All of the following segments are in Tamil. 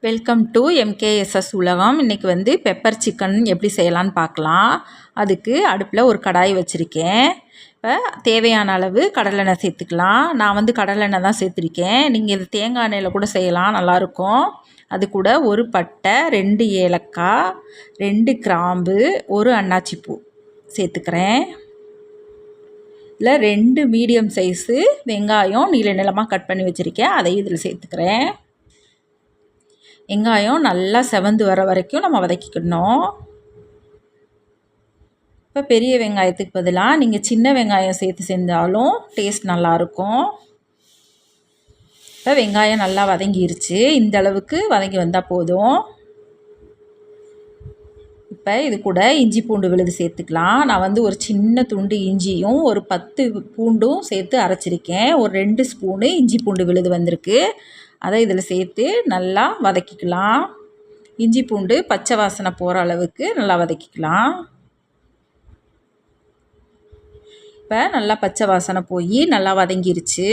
வெல்கம் டு MKSS உலகம். இன்றைக்கி வந்து பெப்பர் சிக்கன் எப்படி செய்யலான்னு பார்க்கலாம். அதுக்கு அடுப்பில் ஒரு கடாய் வச்சுருக்கேன். இப்போ தேவையான அளவு கடலெண்ணெய் சேர்த்துக்கலாம். நான் வந்து கடலெண்ணெய் தான் சேர்த்துருக்கேன். நீங்கள் இது தேங்காய் எண்ணெயில் கூட செய்யலாம், நல்லாயிருக்கும். அது கூட ஒரு பட்டை, 2 ஏலக்காய், 2 கிராம்பு, ஒரு அன்னாச்சி பூ சேர்த்துக்கிறேன். இல்லை 2 மீடியம் சைஸு வெங்காயம் நீள நீளமாக கட் பண்ணி வச்சுருக்கேன், அதையும் இதில் சேர்த்துக்கிறேன். வெங்காயம் நல்லா செவந்து வர வரைக்கும் நம்ம வதக்கிக்கணும். இப்போ பெரிய வெங்காயத்துக்கு பதிலாக நீங்கள் சின்ன வெங்காயம் சேர்த்து செஞ்சாலும் டேஸ்ட் நல்லாயிருக்கும். இப்போ வெங்காயம் நல்லா வதங்கிருச்சு. இந்த அளவுக்கு வதங்கி வந்தால் போதும். இப்போ இது கூட இஞ்சி பூண்டு விழுது சேர்த்துக்கலாம். நான் வந்து ஒரு சின்ன துண்டு இஞ்சியும் ஒரு 10 பூண்டும் சேர்த்து அரைச்சிருக்கேன். ஒரு 2 ஸ்பூனு இஞ்சி பூண்டு விழுது வந்திருக்கு. அதை இதில் சேர்த்து நல்லா வதக்கிக்கலாம். இஞ்சி பூண்டு பச்சை வாசனை போகிற அளவுக்கு நல்லா வதக்கிக்கலாம். இப்போ நல்லா பச்சை வாசனை போய் நல்லா வதங்கிருச்சு.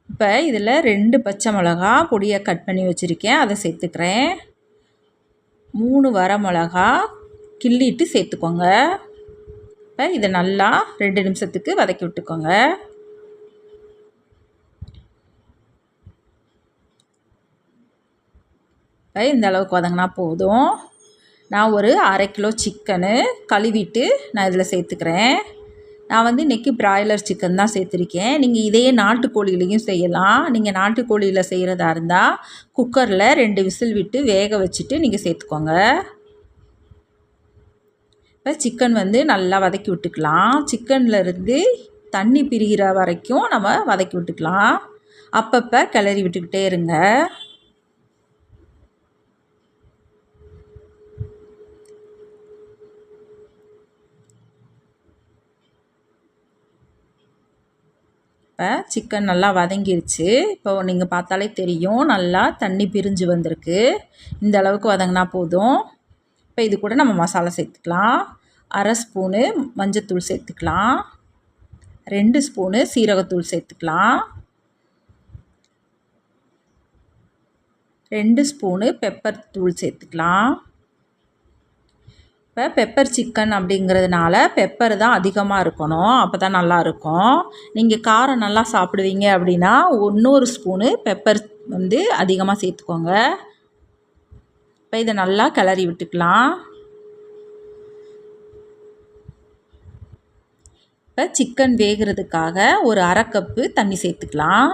இப்போ இதில் 2 பச்சை மிளகா பொடியாக கட் பண்ணி வச்சுருக்கேன், அதை சேர்த்துக்கிறேன். 3 வரமிளகா கிள்ளிட்டு சேர்த்துக்கோங்க. இப்போ இதை நல்லா 2 நிமிஷத்துக்கு வதக்கி விட்டுக்கோங்க. இந்த அளவுக்கு வதங்கினா போதும். நான் ஒரு 1/2 கிலோ சிக்கனு கழுவிட்டு நான் இதில் சேர்த்துக்கிறேன். நான் வந்து இன்றைக்கி பிராய்லர் சிக்கன் தான் சேர்த்துருக்கேன். நீங்கள் இதையே நாட்டுக்கோழிலையும் செய்யலாம். நீங்கள் நாட்டுக்கோழியில் செய்கிறதா இருந்தால் குக்கரில் 2 விசில் விட்டு வேக வச்சுட்டு நீங்கள் சேர்த்துக்கோங்க. இப்போ சிக்கன் வந்து நல்லா வதக்கி விட்டுக்கலாம். சிக்கன்லேருந்து தண்ணி பிரிகிற வரைக்கும் நம்ம வதக்கி விட்டுக்கலாம். அப்பப்போ கிளறி விட்டுக்கிட்டே இருங்க. இப்போ சிக்கன் நல்லா வதங்கிருச்சு. இப்போ நீங்கள் பார்த்தாலே தெரியும், நல்லா தண்ணி பிரிஞ்சு வந்திருக்கு. இந்த அளவுக்கு வதங்கினா போதும். இப்போ இது கூட நம்ம மசாலா சேர்த்துக்கலாம். 1/2 ஸ்பூனு மஞ்சத்தூள் சேர்த்துக்கலாம். 2 ஸ்பூனு சீரகத்தூள் சேர்த்துக்கலாம். 2 ஸ்பூனு பெப்பர் தூள் சேர்த்துக்கலாம். இப்போ பெப்பர் சிக்கன் அப்படிங்கிறதுனால பெப்பர் தான் அதிகமாக இருக்கணும், அப்போ தான் நல்லாயிருக்கும். நீங்கள் காரம் நல்லா சாப்பிடுவீங்க அப்படின்னா 1 ஸ்பூனு பெப்பர் வந்து அதிகமாக சேர்த்துக்கோங்க. இப்போ இதை நல்லா கிளறி விட்டுக்கலாம். இப்போ சிக்கன் வேகிறதுக்காக ஒரு 1/2 கப்பு தண்ணி சேர்த்துக்கலாம்.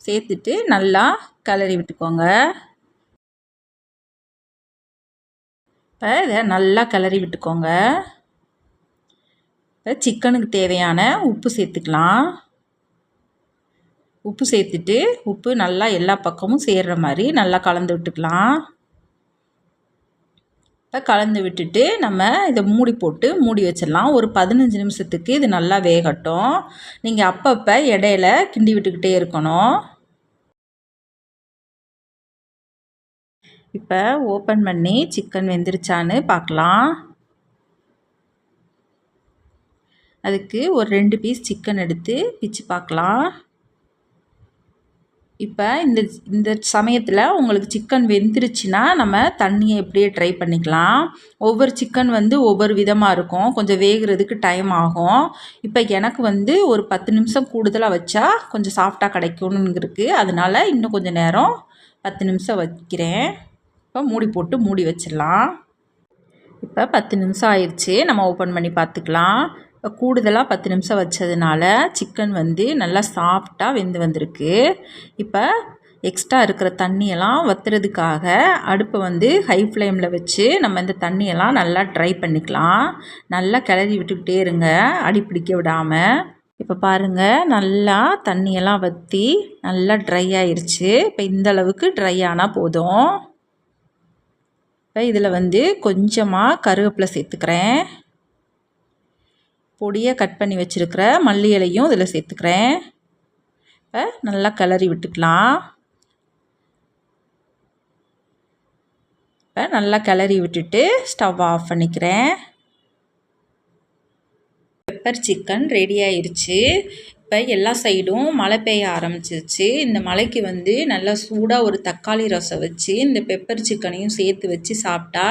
சேர்த்துட்டு நல்லா கிளறி விட்டுக்கோங்க. இப்போ இதை நல்லா கிளறி விட்டுக்கோங்க. இப்போ சிக்கனுக்கு தேவையான உப்பு சேர்த்துக்கலாம். உப்பு சேர்த்துட்டு உப்பு நல்லா எல்லா பக்கமும் சேர்கிற மாதிரி நல்லா கலந்து விட்டுக்கலாம். இப்போ கலந்து விட்டுட்டு நம்ம இதை மூடி போட்டு மூடி வச்சிடலாம். ஒரு 15 நிமிஷத்துக்கு இது நல்லா வேகட்டும். நீங்கள் அப்பப்போ இடையில கிண்டி விட்டுக்கிட்டே இருக்கணும். இப்போ ஓப்பன் பண்ணி சிக்கன் வெந்துருச்சான்னு பார்க்கலாம். அதுக்கு ஒரு 2 பீஸ் சிக்கன் எடுத்து பிச்சு பார்க்கலாம். இப்போ இந்த சமயத்தில் உங்களுக்கு சிக்கன் வெந்துருச்சுன்னா நம்ம தண்ணியை எப்படியே ட்ரை பண்ணிக்கலாம். ஒவ்வொரு சிக்கன் வந்து ஒவ்வொரு விதமாக இருக்கும், கொஞ்சம் வேகிறதுக்கு டைம் ஆகும். இப்போ எனக்கு வந்து ஒரு 10 நிமிஷம் கூடுதலாக வச்சா கொஞ்சம் சாஃப்டாக கிடைக்கும்னு இருக்குது. அதனால் இன்னும் கொஞ்சம் நேரம் 10 நிமிஷம் வைக்கிறேன். இப்போ மூடி போட்டு மூடி வச்சிடலாம். இப்போ 10 நிமிஷம் ஆயிடுச்சு. நம்ம ஓப்பன் பண்ணி பார்த்துக்கலாம். இப்போ கூடுதலாக 10 நிமிஷம் வச்சதுனால சிக்கன் வந்து நல்லா சாஃப்டாக வெந்து வந்திருக்கு. இப்போ எக்ஸ்ட்ரா இருக்கிற தண்ணியெல்லாம் வற்றுறதுக்காக அடுப்பை வந்து ஹை ஃப்ளேமில் வச்சு நம்ம இந்த தண்ணியெல்லாம் நல்லா ட்ரை பண்ணிக்கலாம். நல்லா கிளறி விட்டுக்கிட்டே இருங்க, அடி பிடிக்க விடாமல். இப்போ பாருங்கள், நல்லா தண்ணியெல்லாம் வற்றி நல்லா ட்ரை ஆயிடுச்சு. இப்போ இந்த அளவுக்கு ட்ரை ஆனால் போதும். இப்போ இதில் வந்து கொஞ்சமாக கருவேப்பிலை சேர்த்துக்கிறேன். பொடியாக கட் பண்ணி வச்சுருக்கிற மல்லி இலையும் இதில் சேர்த்துக்கிறேன். இப்போ நல்லா கிளறி விட்டுக்கலாம். இப்போ நல்லா கிளறி விட்டுட்டு ஸ்டவ் ஆஃப் பண்ணிக்கிறேன். பெப்பர் சிக்கன் ரெடி ஆயிடுச்சு. இப்போ எல்லா சைடும் மழை பெய்ய ஆரம்பிச்சிருச்சு. இந்த மழைக்கு வந்து நல்லா சூடாக ஒரு தக்காளி ரசம் வச்சு இந்த பெப்பர் சிக்கனையும் சேர்த்து வச்சு சாப்பிட்டா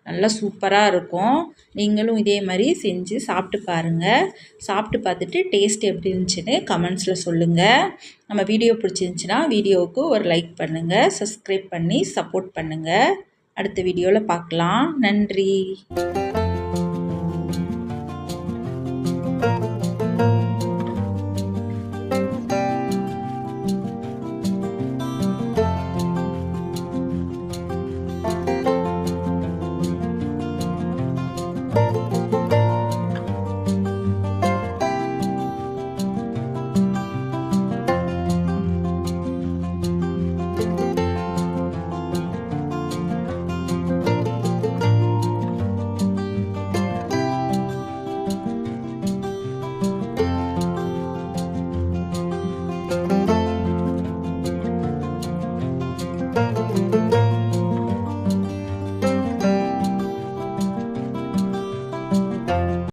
நல்லா சூப்பராக இருக்கும். நீங்களும் இதே மாதிரி செஞ்சு சாப்பிட்டு பாருங்கள். சாப்பிட்டு பார்த்துட்டு டேஸ்ட் எப்படி இருந்துச்சுன்னு கமெண்ட்ஸில் சொல்லுங்கள். நம்ம வீடியோ பிடிச்சிருந்துச்சின்னா வீடியோவுக்கு ஒரு லைக் பண்ணுங்கள், சப்ஸ்கிரைப் பண்ணி சப்போர்ட் பண்ணுங்கள். அடுத்த வீடியோவில் பார்க்கலாம். நன்றி.